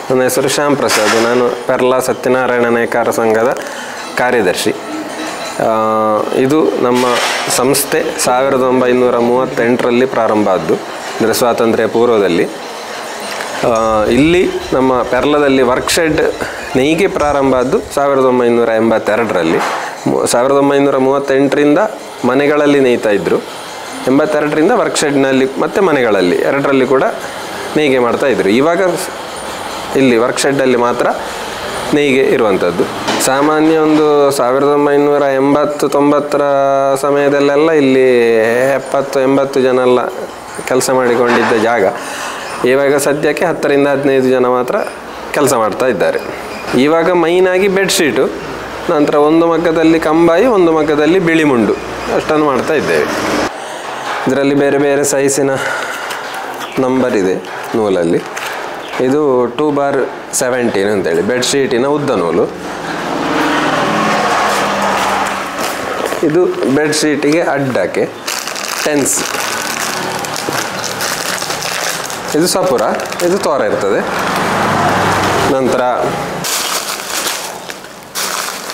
ನನ್ನ ಹೆಸರು ಶ್ಯಾಮ್ ಪ್ರಸಾದ್. ನಾನು ಪೆರ್ಲಾ ಸತ್ಯನಾರಾಯಣ ನೇಕಾರ ಸಂಘದ ಕಾರ್ಯದರ್ಶಿ. ಇದು ನಮ್ಮ ಸಂಸ್ಥೆ 1938ರಲ್ಲಿ ಪ್ರಾರಂಭ ಆದ್ದು, ಅಂದರೆ ಸ್ವಾತಂತ್ರ್ಯ ಪೂರ್ವದಲ್ಲಿ. ಇಲ್ಲಿ ನಮ್ಮ ಪೆರ್ಲದಲ್ಲಿ ವರ್ಕ್ಶೆಡ್ ನೇಯ್ಗೆ ಪ್ರಾರಂಭ ಆದ್ದು 1982ರಲ್ಲಿ. 1938ರಿಂದ ಮನೆಗಳಲ್ಲಿ ನೇಯ್ತಾ ಇದ್ದರು. 82ರಿಂದ ವರ್ಕ್ಶೆಡ್ನಲ್ಲಿ ಮತ್ತು ಮನೆಗಳಲ್ಲಿ ಎರಡರಲ್ಲಿ ಕೂಡ ನೇಯ್ಗೆ ಮಾಡ್ತಾಯಿದ್ರು. ಇವಾಗ ಇಲ್ಲಿ ವರ್ಕ್ಶೆಡ್ಡಲ್ಲಿ ಮಾತ್ರ ನೇಯ್ಗೆ ಇರುವಂಥದ್ದು. ಸಾಮಾನ್ಯ ಒಂದು 1980-90ರ ಸಮಯದಲ್ಲೆಲ್ಲ ಇಲ್ಲಿ 70-80 ಜನ ಎಲ್ಲ ಕೆಲಸ ಮಾಡಿಕೊಂಡಿದ್ದ ಜಾಗ ಇವಾಗ ಸದ್ಯಕ್ಕೆ 10ರಿಂದ 15 ಜನ ಮಾತ್ರ ಕೆಲಸ ಮಾಡ್ತಾ ಇದ್ದಾರೆ. ಇವಾಗ ಮೈನಾಗಿ ಬೆಡ್ಶೀಟು, ನಂತರ ಒಂದು ಮಗ್ಗದಲ್ಲಿ ಕಂಬಾಯಿ, ಒಂದು ಮಗ್ಗದಲ್ಲಿ ಬಿಳಿ ಮುಂಡು, ಅಷ್ಟನ್ನು ಮಾಡ್ತಾ ಇದ್ದೇವೆ. ಇದರಲ್ಲಿ ಬೇರೆ ಬೇರೆ ಸೈಜಿನ ನಂಬರ್ ಇದೆ ನೂಲಲ್ಲಿ. ಇದು 2/17 ಅಂತೇಳಿ ಬೆಡ್ಶೀಟಿನ ಉದ್ದ ನೂಲು. ಇದು ಬೆಡ್ಶೀಟಿಗೆ ಅಡ್ಡಕ್ಕೆ ಟೆನ್ಸ್. ಇದು ಸಪುರ, ಇದು ತೋರ ಇರ್ತದೆ. ನಂತರ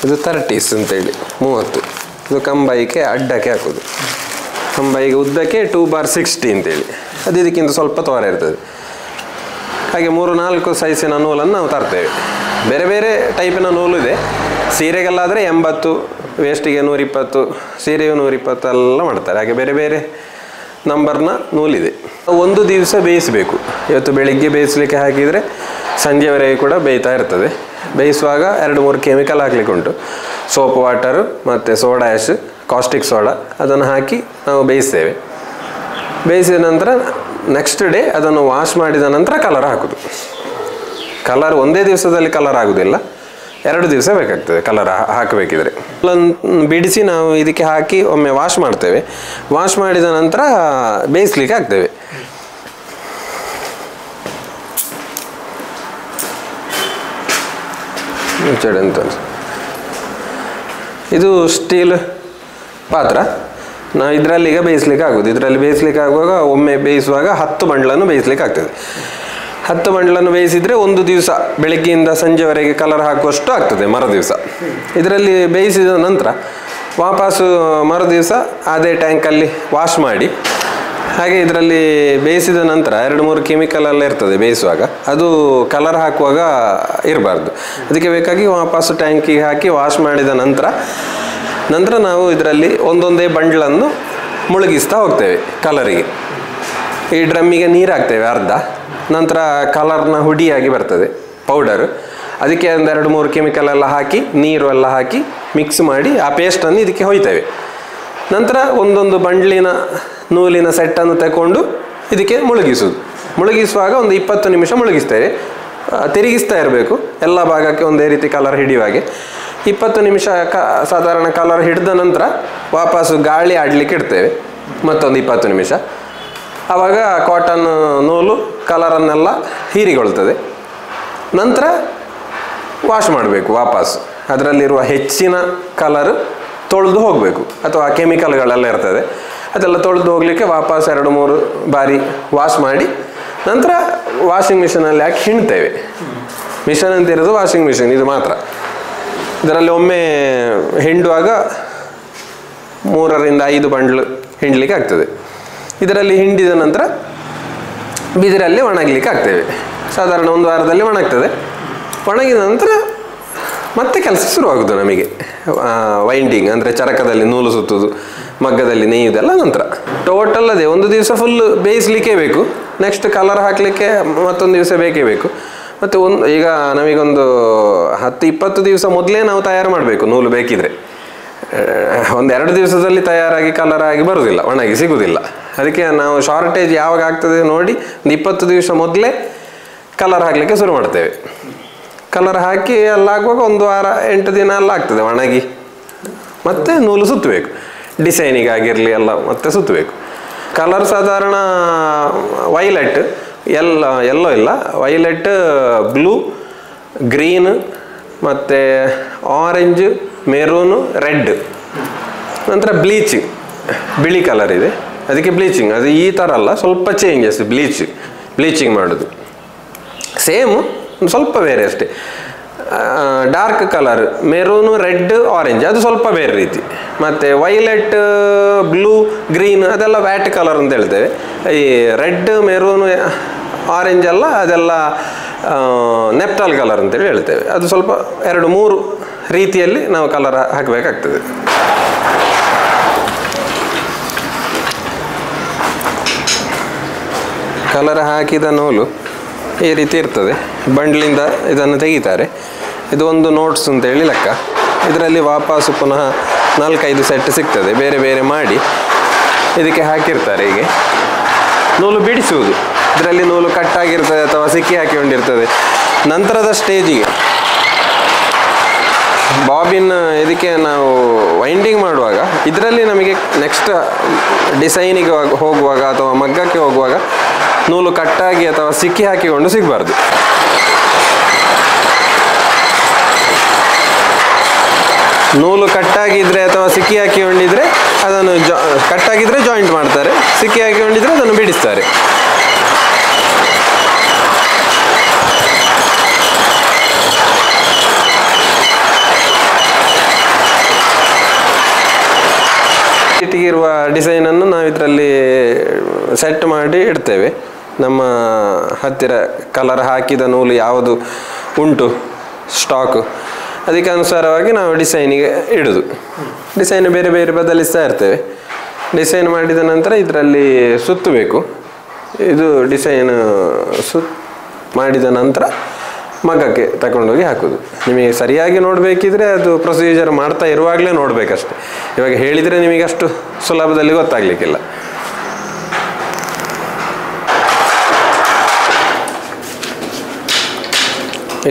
ಇದು 30s ಅಂತೇಳಿ 30. ಇದು ಕಂಬೈಗೆ ಅಡ್ಡಕ್ಕೆ ಹಾಕೋದು. ಕಂಬೈಗೆ ಉದ್ದಕ್ಕೆ 2/60 ಅಂತೇಳಿ, ಅದು ಇದಕ್ಕಿಂತ ಸ್ವಲ್ಪ ತೋರ ಇರ್ತದೆ. ಹಾಗೆ 3-4 ಸೈಜಿನ ನೂಲನ್ನು ನಾವು ತರ್ತೇವೆ. ಬೇರೆ ಬೇರೆ ಟೈಪಿನ ನೂಲು ಇದೆ. ಸೀರೆಗೆಲ್ಲಾದರೆ 80, ವೇಸ್ಟಿಗೆ 120, ಸೀರೆಯು 120 ಎಲ್ಲ ಮಾಡ್ತಾರೆ. ಹಾಗೆ ಬೇರೆ ಬೇರೆ ನಂಬರ್ನ ನೂಲಿದೆ. ಒಂದು ದಿವಸ ಬೇಯಿಸಬೇಕು. ಇವತ್ತು ಬೆಳಿಗ್ಗೆ ಬೇಯಿಸಲಿಕ್ಕೆ ಹಾಕಿದರೆ ಸಂಜೆವರೆಗೆ ಕೂಡ ಬೇಯ್ತಾ ಇರ್ತದೆ. ಬೇಯಿಸುವಾಗ 2-3 ಕೆಮಿಕಲ್ ಹಾಕಲಿಕ್ಕೆ ಉಂಟು. ಸೋಪ್ ವಾಟರು ಮತ್ತು ಸೋಡಾ ಆ್ಯಶ್, ಕಾಸ್ಟಿಕ್ ಸೋಡಾ, ಅದನ್ನು ಹಾಕಿ ನಾವು ಬೇಯಿಸ್ತೇವೆ. ಬೇಯಿಸಿದ ನಂತರ ನೆಕ್ಸ್ಟ್ ಡೇ ಅದನ್ನು ವಾಶ್ ಮಾಡಿದ ನಂತರ ಕಲರ್ ಹಾಕೋದು. ಕಲರ್ ಒಂದೇ ದಿವಸದಲ್ಲಿ ಕಲರ್ ಆಗೋದಿಲ್ಲ, 2 ದಿವಸ ಬೇಕಾಗ್ತದೆ ಕಲರ್ ಹಾಕಬೇಕಿದ್ರೆ. ಬಿಡಿಸಿ ನಾವು ಇದಕ್ಕೆ ಹಾಕಿ ಒಮ್ಮೆ ವಾಶ್ ಮಾಡ್ತೇವೆ. ವಾಶ್ ಮಾಡಿದ ನಂತರ ಬೇಯಿಸ್ಲಿಕ್ಕೆ ಹಾಕ್ತೇವೆ. ಅಂತ ಇದು ಸ್ಟೀಲ್ ಪಾತ್ರ. ನಾವು ಇದರಲ್ಲಿ ಈಗ ಬೇಯಿಸ್ಲಿಕ್ಕೆ ಆಗೋದು. ಇದರಲ್ಲಿ ಬೇಯಿಸ್ಲಿಕ್ಕೆ ಆಗುವಾಗ ಒಮ್ಮೆ ಬೇಯಿಸುವಾಗ 10 ಬಂಡ್ಲನ್ನು ಬೇಯಿಸ್ಲಿಕ್ಕೆ ಆಗ್ತದೆ. 10 ಬಂಡ್ಲನ್ನು ಬೇಯಿಸಿದರೆ ಒಂದು ದಿವಸ ಬೆಳಗ್ಗೆಯಿಂದ ಸಂಜೆವರೆಗೆ ಕಲರ್ ಹಾಕುವಷ್ಟು ಆಗ್ತದೆ ಮರು ದಿವಸ. ಇದರಲ್ಲಿ ಬೇಯಿಸಿದ ನಂತರ ವಾಪಸ್ಸು ಮರು ದಿವಸ ಅದೇ ಟ್ಯಾಂಕಲ್ಲಿ ವಾಶ್ ಮಾಡಿ, ಹಾಗೆ ಇದರಲ್ಲಿ ಬೇಯಿಸಿದ ನಂತರ 2-3 ಕೆಮಿಕಲ್ ಎಲ್ಲ ಇರ್ತದೆ ಬೇಯಿಸುವಾಗ, ಅದು ಕಲರ್ ಹಾಕುವಾಗ ಇರಬಾರ್ದು. ಅದಕ್ಕೆ ಬೇಕಾಗಿ ವಾಪಸ್ಸು ಟ್ಯಾಂಕಿಗೆ ಹಾಕಿ ವಾಶ್ ಮಾಡಿದ ನಂತರ ನಾವು ಇದರಲ್ಲಿ ಒಂದೊಂದೇ ಬಂಡ್ಲನ್ನು ಮುಳುಗಿಸ್ತಾ ಹೋಗ್ತೇವೆ ಕಲರಿಗೆ. ಈ ಡ್ರಮ್ಮಿಗೆ ನೀರು ಹಾಕ್ತೇವೆ ಅರ್ಧ. ನಂತರ ಕಲರ್ನ ಹುಡಿಯಾಗಿ ಬರ್ತದೆ ಪೌಡರು. ಅದಕ್ಕೆ ಒಂದು 2-3 ಕೆಮಿಕಲ್ ಎಲ್ಲ ಹಾಕಿ, ನೀರು ಎಲ್ಲ ಹಾಕಿ ಮಿಕ್ಸ್ ಮಾಡಿ ಆ ಪೇಸ್ಟನ್ನು ಇದಕ್ಕೆ ಹೊಯ್ತೇವೆ. ನಂತರ ಒಂದೊಂದು ಬಂಡ್ಲಿನ ನೂಲಿನ ಸೆಟ್ಟನ್ನು ತಗೊಂಡು ಇದಕ್ಕೆ ಮುಳುಗಿಸೋದು. ಮುಳುಗಿಸುವಾಗ ಒಂದು 20 ನಿಮಿಷ ಮುಳುಗಿಸ್ತೇವೆ. ತಿರುಗಿಸ್ತಾ ಇರಬೇಕು, ಎಲ್ಲ ಭಾಗಕ್ಕೆ ಒಂದೇ ರೀತಿ ಕಲರ್ ಹಿಡಿಯುವಾಗೆ. 20 ನಿಮಿಷ ಸಾಧಾರಣ ಕಲರ್ ಹಿಡಿದ ನಂತರ ವಾಪಸ್ಸು ಗಾಳಿ ಆಡಲಿಕ್ಕೆ ಇಡ್ತೇವೆ ಮತ್ತೊಂದು 20 ನಿಮಿಷ. ಆವಾಗ ಕಾಟನ್ ನೂಲು ಕಲರನ್ನೆಲ್ಲ ಹೀರಿಕೊಳ್ತದೆ. ನಂತರ ವಾಶ್ ಮಾಡಬೇಕು ವಾಪಸ್ಸು. ಅದರಲ್ಲಿರುವ ಹೆಚ್ಚಿನ ಕಲರ್ ತೊಳೆದು ಹೋಗಬೇಕು, ಅಥವಾ ಕೆಮಿಕಲ್ಗಳೆಲ್ಲ ಇರ್ತದೆ ಅದೆಲ್ಲ ತೊಳೆದು ಹೋಗಲಿಕ್ಕೆ ವಾಪಸ್ 2-3 ಬಾರಿ ವಾಶ್ ಮಾಡಿ ನಂತರ ವಾಷಿಂಗ್ ಮಿಷಿನಲ್ಲಿ ಹಾಕಿ ಹಿಂಡ್ತೇವೆ. ಮಿಷನ್ ಅಂತ ಇರೋದು ವಾಷಿಂಗ್ ಮಿಷಿನ್ ಇದು ಮಾತ್ರ. ಇದರಲ್ಲಿ ಒಮ್ಮೆ ಹಿಂಡುವಾಗ 3ರಿಂದ 5 ಬಂಡ್ಲು ಹಿಂಡಲಿಕ್ಕೆ ಆಗ್ತದೆ. ಇದರಲ್ಲಿ ಹಿಂಡಿದ ನಂತರ ಬಿದಿರಲ್ಲಿ ಒಣಗಲಿಕ್ಕೆ ಆಗ್ತೇವೆ. ಸಾಧಾರಣ 1 ವಾರದಲ್ಲಿ ಒಣಗ್ತದೆ. ಒಣಗಿದ ನಂತರ ಮತ್ತೆ ಕೆಲಸ ಶುರುವಾಗೋದು ನಮಗೆ. ವೈಂಡಿಂಗ್ ಅಂದರೆ ಚರಕದಲ್ಲಿ ನೂಲು ಸುತ್ತೋದು, ಮಗ್ಗದಲ್ಲಿ ನೇಯುವುದೆಲ್ಲ ನಂತರ. ಟೋಟಲ್ ಅದೇ ಒಂದು ದಿವಸ ಫುಲ್ ಬೇಯಿಸಲಿಕ್ಕೆ ಬೇಕು. ನೆಕ್ಸ್ಟ್ ಕಲರ್ ಹಾಕಲಿಕ್ಕೆ ಮತ್ತೊಂದು ದಿವಸ ಬೇಕೇ ಬೇಕು. ಮತ್ತು ಈಗ ನಮಗೊಂದು 10-20 ದಿವಸ ಮೊದಲೇ ನಾವು ತಯಾರು ಮಾಡಬೇಕು ನೂಲು ಬೇಕಿದ್ರೆ. 1-2 ದಿವಸದಲ್ಲಿ ತಯಾರಾಗಿ ಕಲರ್ ಆಗಿ ಬರುವುದಿಲ್ಲ, ಒಣಗಿ ಸಿಗುವುದಿಲ್ಲ. ಅದಕ್ಕೆ ನಾವು ಶಾರ್ಟೇಜ್ ಯಾವಾಗ ಆಗ್ತದೆ ನೋಡಿ 20 ದಿವಸ ಮೊದಲೇ ಕಲರ್ ಹಾಕಲಿಕ್ಕೆ ಶುರು ಮಾಡ್ತೇವೆ. ಕಲರ್ ಹಾಕಿ ಎಲ್ಲ ಆಗುವಾಗ 1 ವಾರ 8 ದಿನ ಎಲ್ಲ ಆಗ್ತದೆ ಒಣಗಿ. ಮತ್ತೆ ನೂಲು ಸುತ್ತಬೇಕು, ಡಿಸೈನಿಗಾಗಿರಲಿ ಎಲ್ಲ ಮತ್ತೆ ಸುತ್ತಬೇಕು. ಕಲರ್ ಸಾಧಾರಣ ವೈಲೆಟ್, ಎಲ್ಲೋ ಇಲ್ಲ, ವೈಲೆಟ್, ಬ್ಲೂ, ಗ್ರೀನ್, ಮತ್ತು ಆರೆಂಜ್, ಮೆರೂನು, ರೆಡ್. ನಂತರ ಬ್ಲೀಚಿಂಗ್, ಬಿಳಿ ಕಲರ್ ಇದೆ ಅದಕ್ಕೆ ಬ್ಲೀಚಿಂಗ್. ಅದು ಈ ಥರ ಅಲ್ಲ, ಸ್ವಲ್ಪ ಚೇಂಜಸ್. ಬ್ಲೀಚಿಂಗ್ ಮಾಡೋದು ಸೇಮು, ಒಂದು ಸ್ವಲ್ಪ ಬೇರೆ ಅಷ್ಟೇ. Dark colour maroon, red, orange ಅದು ಸ್ವಲ್ಪ ಬೇರೆ ರೀತಿ. ಮತ್ತು ವೈಲೆಟ್, ಬ್ಲೂ, ಗ್ರೀನ್ ಅದೆಲ್ಲ ವ್ಯಾಟ್ ಕಲರ್ ಅಂತ ಹೇಳ್ತೇವೆ. ಈ ರೆಡ್, ಮೆರೂನು, ಆರೆಂಜ್ ಎಲ್ಲ ಅದೆಲ್ಲ ನೆಪ್ಟಾಲ್ ಕಲರ್ ಅಂತೇಳಿ ಹೇಳ್ತೇವೆ. ಅದು ಸ್ವಲ್ಪ 2-3 ರೀತಿಯಲ್ಲಿ ನಾವು ಕಲರ್ ಹಾಕಬೇಕಾಗ್ತದೆ. ಕಲರ್ ಹಾಕಿದ ನೂಲು ಈ ರೀತಿ ಇರ್ತದೆ. ಬಂಡ್ಲಿಂದ ಇದನ್ನು ತೆಗಿತಾರೆ. ಇದು ಒಂದು ನೋಟ್ಸ್ ಅಂತೇಳಿ ಲೆಕ್ಕ. ಇದರಲ್ಲಿ ವಾಪಸ್ಸು ಪುನಃ 4-5 ಸೆಟ್ ಸಿಗ್ತದೆ, ಬೇರೆ ಬೇರೆ ಮಾಡಿ ಇದಕ್ಕೆ ಹಾಕಿರ್ತಾರೆ. ಹೀಗೆ ನೂಲು ಬಿಡಿಸುವುದು, ಇದರಲ್ಲಿ ನೂಲು ಕಟ್ಟಾಗಿರ್ತದೆ ಅಥವಾ ಸಿಕ್ಕಿ ಹಾಕಿಕೊಂಡಿರ್ತದೆ. ನಂತರದ ಸ್ಟೇಜಿಗೆ ಬಾಬಿನ್ ಇದಕ್ಕೆ ನಾವು ವೈಂಡಿಂಗ್ ಮಾಡುವಾಗ ಇದರಲ್ಲಿ ನಮಗೆ ನೆಕ್ಸ್ಟ್ ಡಿಸೈನಿಗೆ ಹೋಗುವಾಗ ಅಥವಾ ಮಗ್ಗಕ್ಕೆ ಹೋಗುವಾಗ ನೂಲು ಕಟ್ಟಾಗಿ ಅಥವಾ ಸಿಕ್ಕಿ ಹಾಕಿಕೊಂಡು ಸಿಗಬಾರ್ದು. ನೂಲು ಕಟ್ಟಾಗಿದ್ದರೆ ಅಥವಾ ಸಿಕ್ಕಿ ಹಾಕಿಕೊಂಡಿದ್ರೆ ಅದನ್ನು ಕಟ್ಟಾಗಿದ್ದರೆ ಜಾಯಿಂಟ್ ಮಾಡ್ತಾರೆ, ಸಿಕ್ಕಿ ಹಾಕಿಕೊಂಡಿದ್ರೆ ಅದನ್ನು ಬಿಡಿಸ್ತಾರೆ. ಇಟ್ಟಿಗಿರುವ ಡಿಸೈನನ್ನು ನಾವು ಇದರಲ್ಲಿ ಸೆಟ್ ಮಾಡಿ ಇಡ್ತೇವೆ. ನಮ್ಮ ಹತ್ತಿರ ಕಲರ್ ಹಾಕಿದ ನೂಲು ಯಾವುದು ಉಂಟು ಸ್ಟಾಕು ಅದಕ್ಕೆ ಅನುಸಾರವಾಗಿ ನಾವು ಡಿಸೈನಿಗೆ ಇಡೋದು. ಡಿಸೈನ್ ಬೇರೆ ಬೇರೆ ಬದಲಿಸ್ತಾ ಇರ್ತೇವೆ. ಡಿಸೈನ್ ಮಾಡಿದ ನಂತರ ಇದರಲ್ಲಿ ಸುತ್ತಬೇಕು. ಇದು ಡಿಸೈನ್ ಮಾಡಿದ ನಂತರ ಮಗ್ಗಕ್ಕೆ ತಗೊಂಡೋಗಿ ಹಾಕೋದು. ನಿಮಗೆ ಸರಿಯಾಗಿ ನೋಡಬೇಕಿದ್ರೆ ಅದು ಪ್ರೊಸೀಜರ್ ಮಾಡ್ತಾ ಇರುವಾಗಲೇ ನೋಡಬೇಕಷ್ಟೆ. ಇವಾಗ ಹೇಳಿದರೆ ನಿಮಗೆ ಅಷ್ಟು ಸುಲಭದಲ್ಲಿ ಗೊತ್ತಾಗಲಿಕ್ಕಿಲ್ಲ.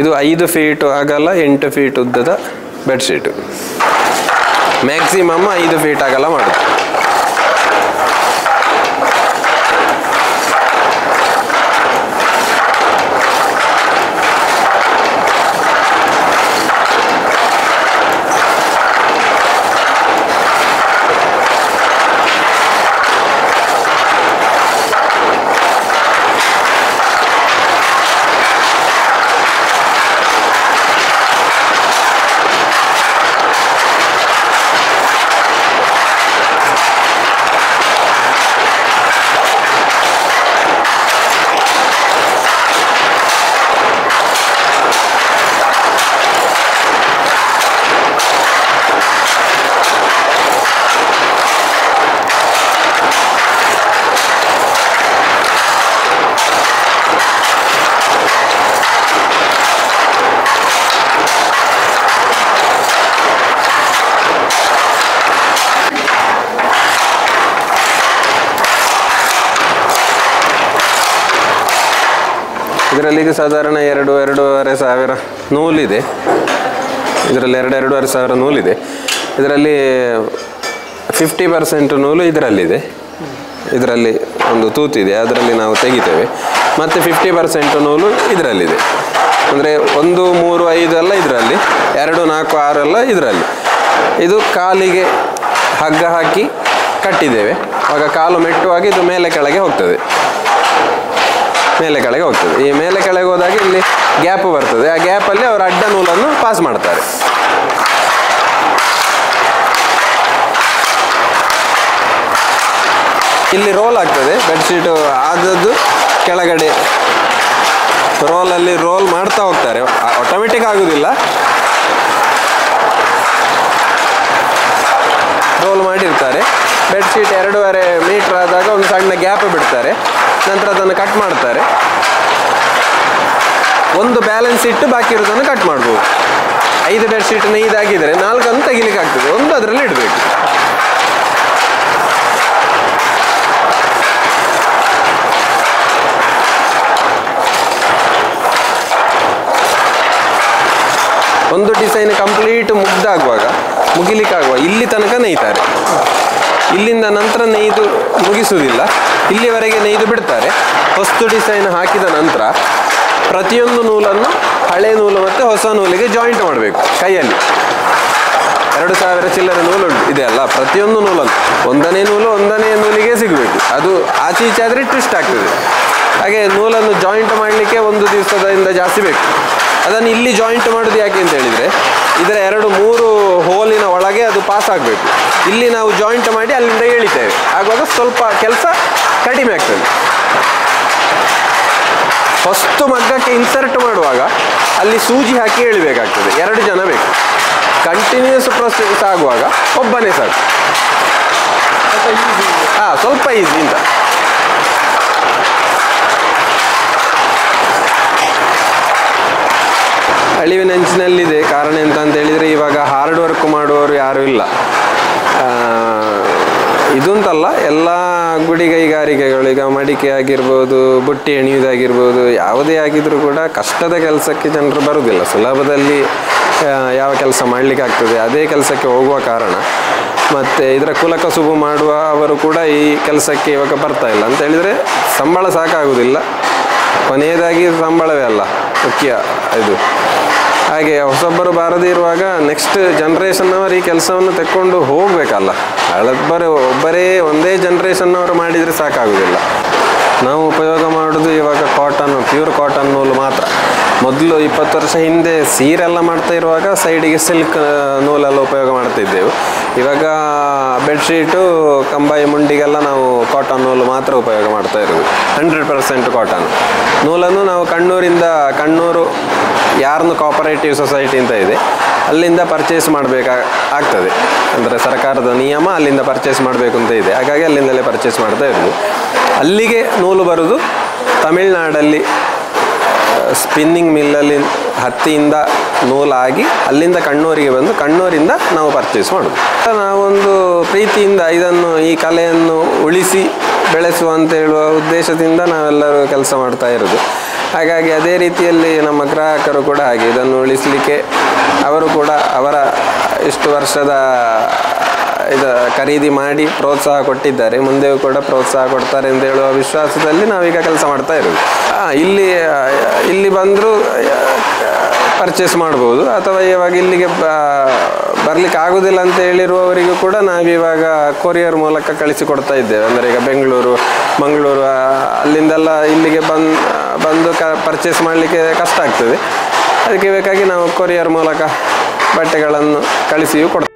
ಇದು 5 ಫೀಟ್ ಅಗಲ 8 ಫೀಟ್ ಉದ್ದದ ಬೆಡ್ಶೀಟು. ಮ್ಯಾಕ್ಸಿಮಮ್ 5 ಫೀಟ್ ಅಗಲ ಮಾಡೋದು. ಇದರಲ್ಲಿ ಸಾಧಾರಣ 2-2.5 ಸಾವಿರ ನೂಲಿದೆ. ಇದರಲ್ಲಿ 2-2.5 ಸಾವಿರ ನೂಲಿದೆ. ಇದರಲ್ಲಿ 50% ನೂಲು ಇದರಲ್ಲಿದೆ. ಇದರಲ್ಲಿ ಒಂದು ತೂತಿದೆ, ಅದರಲ್ಲಿ ನಾವು ತೆಗಿತೇವೆ. ಮತ್ತು 50% ನೂಲು ಇದರಲ್ಲಿದೆ. ಅಂದರೆ 1, 3, 5 ಎಲ್ಲ ಇದರಲ್ಲಿ, 2, 4, 6 ಎಲ್ಲ ಇದರಲ್ಲಿ. ಇದು ಕಾಲಿಗೆ ಹಗ್ಗ ಹಾಕಿ ಕಟ್ಟಿದ್ದೇವೆ. ಆಗ ಕಾಲು ಮೆಟ್ಟುವಾಗ ಇದು ಮೇಲೆ ಕೆಳಗೆ ಹೋಗ್ತದೆ. ಈ ಮೇಲೆ ಕೆಳಗೆ ಹೋದಾಗ ಇಲ್ಲಿ ಗ್ಯಾಪ್ ಬರ್ತದೆ. ಆ ಗ್ಯಾಪಲ್ಲಿ ಅವರು ಅಡ್ಡ ನೂಲನ್ನು ಪಾಸ್ ಮಾಡ್ತಾರೆ. ಇಲ್ಲಿ ರೋಲ್ ಆಗ್ತದೆ. ಬೆಡ್ಶೀಟು ಆದದ್ದು ಕೆಳಗಡೆ ರೋಲಲ್ಲಿ ರೋಲ್ ಮಾಡ್ತಾ ಹೋಗ್ತಾರೆ. ಆಟೋಮೆಟಿಕ್ ಆಗೋದಿಲ್ಲ, ರೋಲ್ ಮಾಡಿರ್ತಾರೆ. ಬೆಡ್ಶೀಟ್ 2.5 ಮೀಟ್ರ್ ಆದಾಗ ಒಂದು ಸಣ್ಣ ಗ್ಯಾಪ್ ಬಿಡ್ತಾರೆ. ನಂತರ ಅದನ್ನು ಕಟ್ ಮಾಡ್ತಾರೆ. ಒಂದು ಬ್ಯಾಲೆನ್ಸ್ ಇಟ್ಟು ಬಾಕಿ ಇರೋದನ್ನು ಕಟ್ ಮಾಡ್ಬೋದು. 5 ಬೆಡ್ಶೀಟ್ ನೇಯ್ದಾಗಿದ್ದರೆ 4 ತೆಗಿಲಿಕ್ಕೆ ಆಗ್ತದೆ, ಒಂದು ಅದರಲ್ಲಿ ಇಡಬೇಕು. ಒಂದು ಡಿಸೈನ್ ಕಂಪ್ಲೀಟ್ ಮುಗಿಲಿಕ್ಕಾಗುವ ಇಲ್ಲಿ ತನಕ ನೇಯ್ತಾರೆ. ಇಲ್ಲಿಂದ ನಂತರ ನೇಯ್ದು ಮುಗಿಸುವುದಿಲ್ಲ, ಇಲ್ಲಿವರೆಗೆ ನೇಯ್ದು ಬಿಡ್ತಾರೆ. ಹೊಸ್ತು ಡಿಸೈನ್ ಹಾಕಿದ ನಂತರ ಪ್ರತಿಯೊಂದು ನೂಲನ್ನು ಹಳೆ ನೂಲು ಮತ್ತು ಹೊಸ ನೂಲಿಗೆ ಜಾಯಿಂಟ್ ಮಾಡಬೇಕು. ಕೈಯಲ್ಲಿ 2000 ಚಿಲ್ಲರೆ ನೂಲು ಇದೆ ಅಲ್ಲ, ಪ್ರತಿಯೊಂದು ನೂಲನ್ನು ಒಂದನೇ ನೂಲಿಗೆ ಸಿಗಬೇಕು. ಅದು ಆಚೆ ಈಚೆ ಆದರೆ ಟ್ವಿಸ್ಟ್ ಆಗ್ತದೆ. ಹಾಗೆ ನೂಲನ್ನು ಜಾಯಿಂಟ್ ಮಾಡಲಿಕ್ಕೆ 1 ದಿವಸದಿಂದ ಜಾಸ್ತಿ ಬೇಕು. ಅದನ್ನು ಇಲ್ಲಿ ಜಾಯಿಂಟ್ ಮಾಡೋದು ಯಾಕೆ ಅಂತ ಹೇಳಿದರೆ ಇದರ 2-3 ಹೋಲಿನ ಒಳಗೆ ಅದು ಪಾಸ್ ಆಗಬೇಕು. ಇಲ್ಲಿ ನಾವು ಜಾಯಿಂಟ್ ಮಾಡಿ ಅಲ್ಲಿಂದ ಎಳಿತೇವೆ, ಆಗುವಾಗ ಸ್ವಲ್ಪ ಕೆಲಸ ಕಡಿಮೆ ಆಗ್ತದೆ. ಫಸ್ಟು ಮಗ್ಗಕ್ಕೆ ಇನ್ಸರ್ಟ್ ಮಾಡುವಾಗ ಅಲ್ಲಿ ಸೂಜಿ ಹಾಕಿ ಎಳಿಬೇಕಾಗ್ತದೆ, 2 ಜನ ಬೇಕು. ಕಂಟಿನ್ಯೂಸ್ ಪ್ರೊಸೆಸ್ ಆಗುವಾಗ ಒಬ್ಬನೇ ಸಾಕು. ಸ್ವಲ್ಪ ಈಸಿ ಅಂತ. ಅಳಿವಿನಂಚಿನಲ್ಲಿದೆ. ಕಾರಣ ಎಂತ ಅಂತ ಹೇಳಿದರೆ ಇವಾಗ ಹಾರ್ಡ್ ವರ್ಕ್ ಮಾಡುವವರು ಯಾರೂ ಇಲ್ಲ. ಇದು ಅಂತಲ್ಲ, ಎಲ್ಲ ಗುಡಿ ಕೈಗಾರಿಕೆಗಳು, ಈಗ ಮಡಿಕೆ ಆಗಿರ್ಬೋದು, ಬುಟ್ಟಿ ಎಣಿಯುವುದಾಗಿರ್ಬೋದು, ಯಾವುದೇ ಆಗಿದ್ರೂ ಕೂಡ ಕಷ್ಟದ ಕೆಲಸಕ್ಕೆ ಜನರು ಬರುವುದಿಲ್ಲ. ಸುಲಭದಲ್ಲಿ ಯಾವ ಕೆಲಸ ಮಾಡಲಿಕ್ಕೆ ಆಗ್ತದೆ ಅದೇ ಕೆಲಸಕ್ಕೆ ಹೋಗುವ ಕಾರಣ ಮತ್ತು ಇದರ ಕುಲಕಸುಬು ಮಾಡುವ ಅವರು ಕೂಡ ಈ ಕೆಲಸಕ್ಕೆ ಇವಾಗ ಬರ್ತಾ ಇಲ್ಲ. ಅಂತ ಹೇಳಿದರೆ ಸಂಬಳ ಸಾಕಾಗುವುದಿಲ್ಲ, ಕೊನೆಯದಾಗಿ ಸಂಬಳವೇ ಅಲ್ಲ ಮುಖ್ಯ ಇದು. ಹಾಗೆ ಹೊಸೊಬ್ಬರು ಬಾರದೇ ಇರುವಾಗ ನೆಕ್ಸ್ಟ್ ಜನ್ರೇಷನ್ನವರು ಈ ಕೆಲಸವನ್ನು ತೆಕ್ಕೊಂಡು ಹೋಗಬೇಕಲ್ಲ. ಒಬ್ಬರೇ ಒಂದೇ ಜನ್ರೇಷನ್ನವರು ಮಾಡಿದರೆ ಸಾಕಾಗುವುದಿಲ್ಲ. ನಾವು ಉಪಯೋಗ ಮಾಡೋದು ಇವಾಗ ಕಾಟನ್, ಪ್ಯೂರ್ ಕಾಟನ್ ನೂಲು ಮಾತ್ರ. ಮೊದಲು 20 ವರ್ಷ ಹಿಂದೆ ಸೀರೆಲ್ಲ ಮಾಡ್ತಾ ಇರುವಾಗ ಸೈಡಿಗೆ ಸಿಲ್ಕ್ ನೂಲೆಲ್ಲ ಉಪಯೋಗ ಮಾಡ್ತಿದ್ದೆವು. ಇವಾಗ ಬೆಡ್ಶೀಟು, ಕಂಬಾಯಿ, ಮುಂಡಿಗೆಲ್ಲ ನಾವು ಕಾಟನ್ ನೂಲು ಮಾತ್ರ ಉಪಯೋಗ ಮಾಡ್ತಾ ಇರೋದು. 100% ಕಾಟನ್ ನೂಲನ್ನು ನಾವು ಕಣ್ಣೂರು ಯಾರನ್ನು ಕೋಆಪರೇಟಿವ್ ಸೊಸೈಟಿ ಅಂತ ಇದೆ ಅಲ್ಲಿಂದ ಪರ್ಚೇಸ್ ಮಾಡಬೇಕಾಗ್ತದೆ. ಅಂದರೆ ಸರ್ಕಾರದ ನಿಯಮ ಅಲ್ಲಿಂದ ಪರ್ಚೇಸ್ ಮಾಡಬೇಕು ಅಂತ ಇದೆ. ಹಾಗಾಗಿ ಅಲ್ಲಿಂದಲೇ ಪರ್ಚೇಸ್ ಮಾಡ್ತಾ ಇರೋದು. ಅಲ್ಲಿಗೆ ನೂಲು ಬರೋದು ತಮಿಳ್ನಾಡಲ್ಲಿ ಸ್ಪಿನ್ನಿಂಗ್ ಮಿಲ್ಲಲ್ಲಿ ಹತ್ತಿಯಿಂದ ನೂಲಾಗಿ ಅಲ್ಲಿಂದ ಕಣ್ಣೂರಿಗೆ ಬಂದು ಕಣ್ಣೂರಿಂದ ನಾವು ಪರ್ಚೇಸ್ ಮಾಡೋದು. ನಾವೊಂದು ಪ್ರೀತಿಯಿಂದ ಈ ಕಲೆಯನ್ನು ಉಳಿಸಿ ಬೆಳೆಸುವಂತ ಹೇಳುವ ಉದ್ದೇಶದಿಂದ ನಾವೆಲ್ಲರೂ ಕೆಲಸ ಮಾಡ್ತಾ ಇರೋದು. ಹಾಗಾಗಿ ಅದೇ ರೀತಿಯಲ್ಲಿ ನಮ್ಮ ಗ್ರಾಹಕರು ಕೂಡ ಹಾಗೆ ಇದನ್ನು ಉಳಿಸಲಿಕ್ಕೆ ಅವರು ಕೂಡ ಅವರ ಇಷ್ಟು ವರ್ಷದ ಖರೀದಿ ಮಾಡಿ ಪ್ರೋತ್ಸಾಹ ಕೊಟ್ಟಿದ್ದಾರೆ. ಮುಂದೆಯೂ ಕೂಡ ಪ್ರೋತ್ಸಾಹ ಕೊಡ್ತಾರೆ ಅಂತ ಹೇಳುವ ವಿಶ್ವಾಸದಲ್ಲಿ ನಾವೀಗ ಕೆಲಸ ಮಾಡ್ತಾ ಇರೋದು. ಇಲ್ಲಿ ಬಂದರೂ ಪರ್ಚೇಸ್ ಮಾಡ್ಬೋದು, ಅಥವಾ ಇವಾಗ ಇಲ್ಲಿಗೆ ಬರಲಿಕ್ಕೆ ಆಗೋದಿಲ್ಲ ಅಂತ ಹೇಳಿರುವವರಿಗೂ ಕೂಡ ನಾವಿವಾಗ ಕೊರಿಯರ್ ಮೂಲಕ ಕಳಿಸಿಕೊಡ್ತಾ ಇದ್ದೇವೆ. ಅಂದರೆ ಈಗ ಬೆಂಗಳೂರು, ಮಂಗಳೂರು ಅಲ್ಲಿಂದೆಲ್ಲ ಇಲ್ಲಿಗೆ ಬಂದು ಪರ್ಚೇಸ್ ಮಾಡಲಿಕ್ಕೆ ಕಷ್ಟ ಆಗ್ತದೆ. ಅದಕ್ಕೆ ಬೇಕಾಗಿ ನಾವು ಕೊರಿಯರ್ ಮೂಲಕ ಬಟ್ಟೆಗಳನ್ನು ಕಳಿಸಿಯೂ ಕೊಡ್ತೇವೆ.